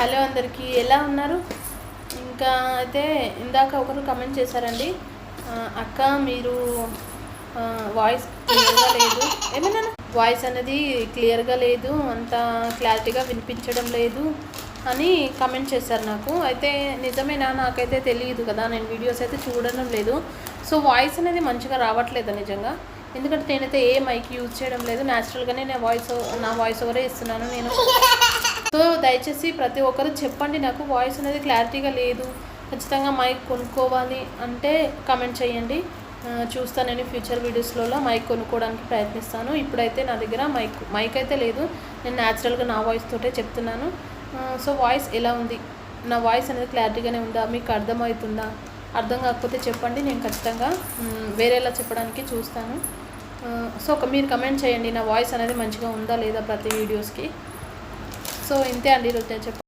Hello అందరికీ, ఎలా ఉన్నారు? ఇంకా అయితే ఇందాక ఒకరు కమెంట్ చేశారండి, అక్క మీరు వాయిస్ క్లియర్గా లేదు, ఏమన్నా వాయిస్ అనేది క్లియర్గా లేదు, అంత క్లారిటీగా వినిపించడం లేదు అని కమెంట్ చేశారు నాకు. అయితే నిజమేనా? నాకైతే తెలియదు కదా, నేను వీడియోస్ అయితే చూడడం లేదు. సో వాయిస్ అనేది మంచిగా రావట్లేదు నిజంగా, ఎందుకంటే నేనైతే ఏ మైక్ యూజ్ చేయడం లేదు, న్యాచురల్గానే నా వాయిస్ ఓవరే ఇస్తున్నాను నేను. సో దయచేసి ప్రతి ఒక్కరు చెప్పండి, నాకు వాయిస్ అనేది క్లారిటీగా లేదు, ఖచ్చితంగా మైక్ కొనుక్కోవాలి అంటే కమెంట్ చేయండి. చూస్తానని ఫ్యూచర్ వీడియోస్లో మైక్ కొనుక్కోవడానికి ప్రయత్నిస్తాను. ఇప్పుడైతే నా దగ్గర మైక్ అయితే లేదు, నేను న్యాచురల్గా నా వాయిస్ తోటే చెప్తున్నాను. సో వాయిస్ ఎలా ఉంది, నా వాయిస్ అనేది క్లారిటీగానే ఉందా, మీకు అర్థమవుతుందా? అర్థం కాకపోతే చెప్పండి, నేను ఖచ్చితంగా వేరేలా చెప్పడానికి చూస్తాను. సో మీరు కమెంట్ చేయండి, నా వాయిస్ అనేది మంచిగా ఉందా లేదా ప్రతి వీడియోస్కి. సో ఇంతే అండి ఈరోజు నేను